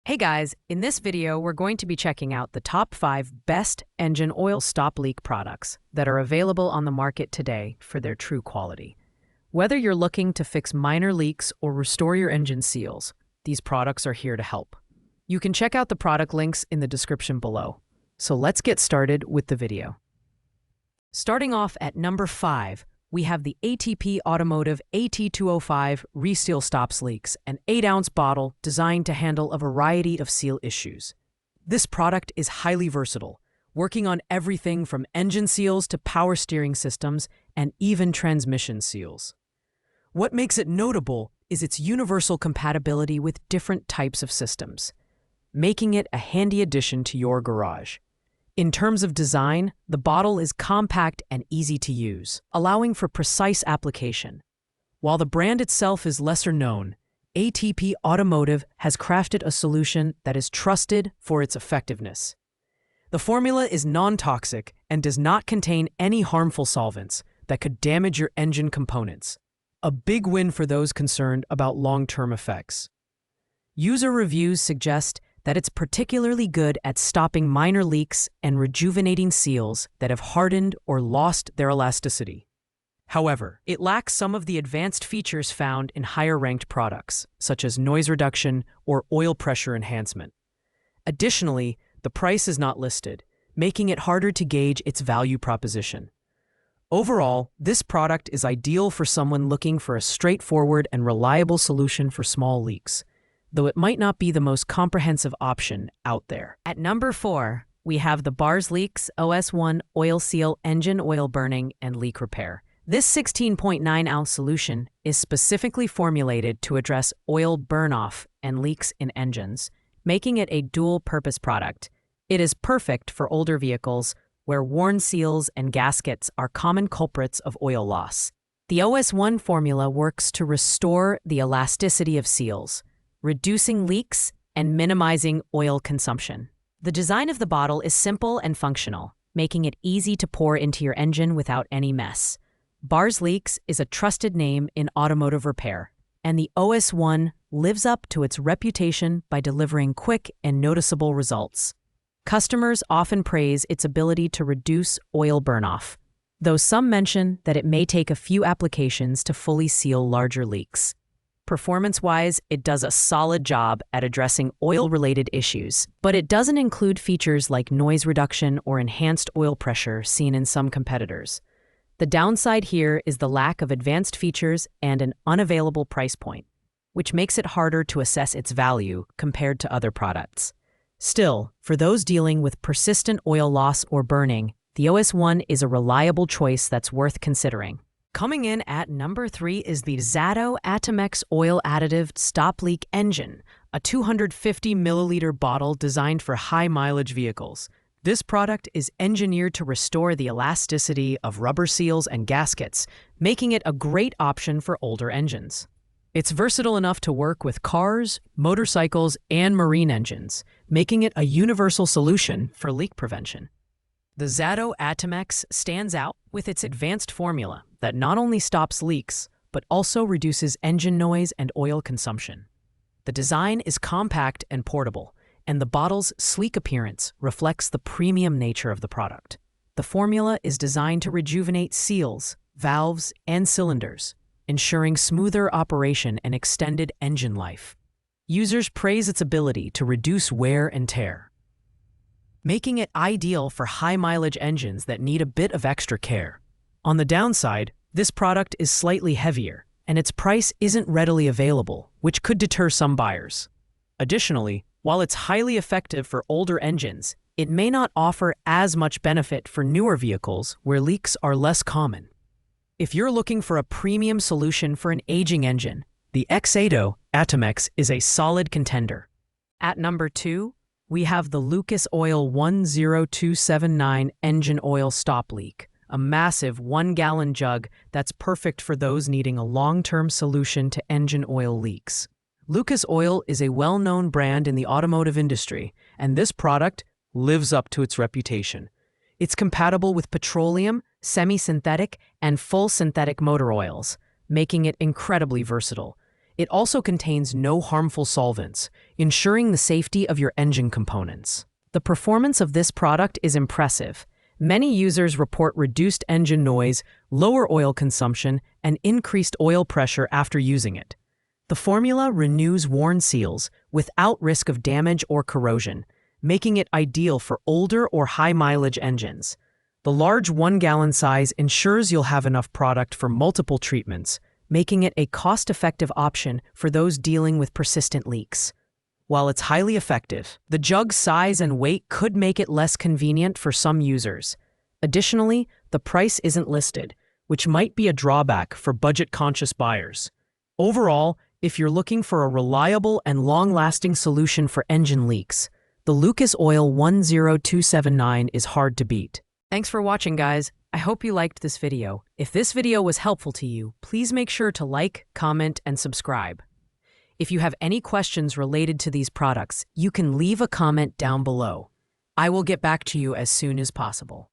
Hey guys, in this video, we're going to be checking out the top 5 best engine oil stop leak products that are available on the market today for their true quality. Whether you're looking to fix minor leaks or restore your engine seals, these products are here to help. You can check out the product links in the description below. So let's get started with the video. Starting off at number 5, we have the ATP Automotive AT205 Reseal Stops Leaks, an 8-ounce bottle designed to handle a variety of seal issues. This product is highly versatile, working on everything from engine seals to power steering systems and even transmission seals. What makes it notable is its universal compatibility with different types of systems, making it a handy addition to your garage. In terms of design, the bottle is compact and easy to use, allowing for precise application. While the brand itself is lesser known, ATP Automotive has crafted a solution that is trusted for its effectiveness. The formula is non-toxic and does not contain any harmful solvents that could damage your engine components, a big win for those concerned about long-term effects. User reviews suggest that it's particularly good at stopping minor leaks and rejuvenating seals that have hardened or lost their elasticity. However, it lacks some of the advanced features found in higher-ranked products, such as noise reduction or oil pressure enhancement. Additionally, the price is not listed, making it harder to gauge its value proposition. Overall, this product is ideal for someone looking for a straightforward and reliable solution for small leaks, though it might not be the most comprehensive option out there. At number 4, we have the Bars Leaks OS1 Oil Seal Engine Oil Burning and Leak Repair. This 16.9-ounce solution is specifically formulated to address oil burn-off and leaks in engines, making it a dual-purpose product. It is perfect for older vehicles where worn seals and gaskets are common culprits of oil loss. The OS1 formula works to restore the elasticity of seals, reducing leaks and minimizing oil consumption. The design of the bottle is simple and functional, making it easy to pour into your engine without any mess. Bars Leaks is a trusted name in automotive repair, and the OS1 lives up to its reputation by delivering quick and noticeable results. Customers often praise its ability to reduce oil burn-off, though some mention that it may take a few applications to fully seal larger leaks. Performance-wise, it does a solid job at addressing oil-related issues, but it doesn't include features like noise reduction or enhanced oil pressure seen in some competitors. The downside here is the lack of advanced features and an unavailable price point, which makes it harder to assess its value compared to other products. Still, for those dealing with persistent oil loss or burning, the OS1 is a reliable choice that's worth considering. Coming in at number 3 is the Zato Atomex Oil Additive Stop Leak Engine, a 250 milliliter bottle designed for high-mileage vehicles. This product is engineered to restore the elasticity of rubber seals and gaskets, making it a great option for older engines. It's versatile enough to work with cars, motorcycles, and marine engines, making it a universal solution for leak prevention. The Zato Atomex stands out with its advanced formula that not only stops leaks, but also reduces engine noise and oil consumption. The design is compact and portable, and the bottle's sleek appearance reflects the premium nature of the product. The formula is designed to rejuvenate seals, valves, and cylinders, ensuring smoother operation and extended engine life. Users praise its ability to reduce wear and tear, making it ideal for high-mileage engines that need a bit of extra care. On the downside, this product is slightly heavier, and its price isn't readily available, which could deter some buyers. Additionally, while it's highly effective for older engines, it may not offer as much benefit for newer vehicles where leaks are less common. If you're looking for a premium solution for an aging engine, the Zato Atomex is a solid contender. At number 2, we have the Lucas Oil 10279 Engine Oil Stop Leak, a massive 1-gallon jug that's perfect for those needing a long-term solution to engine oil leaks. Lucas Oil is a well-known brand in the automotive industry, and this product lives up to its reputation. It's compatible with petroleum, semi-synthetic, and full synthetic motor oils, making it incredibly versatile. It also contains no harmful solvents, ensuring the safety of your engine components. The performance of this product is impressive. Many users report reduced engine noise, lower oil consumption, and increased oil pressure after using it. The formula renews worn seals without risk of damage or corrosion, making it ideal for older or high-mileage engines. The large 1-gallon size ensures you'll have enough product for multiple treatments, making it a cost-effective option for those dealing with persistent leaks. While it's highly effective, the jug's size and weight could make it less convenient for some users. Additionally, the price isn't listed, which might be a drawback for budget-conscious buyers. Overall, if you're looking for a reliable and long-lasting solution for engine leaks, the Lucas Oil 10279 is hard to beat. Thanks for watching, guys. I hope you liked this video. If this video was helpful to you, please make sure to like, comment, and subscribe. If you have any questions related to these products, you can leave a comment down below. I will get back to you as soon as possible.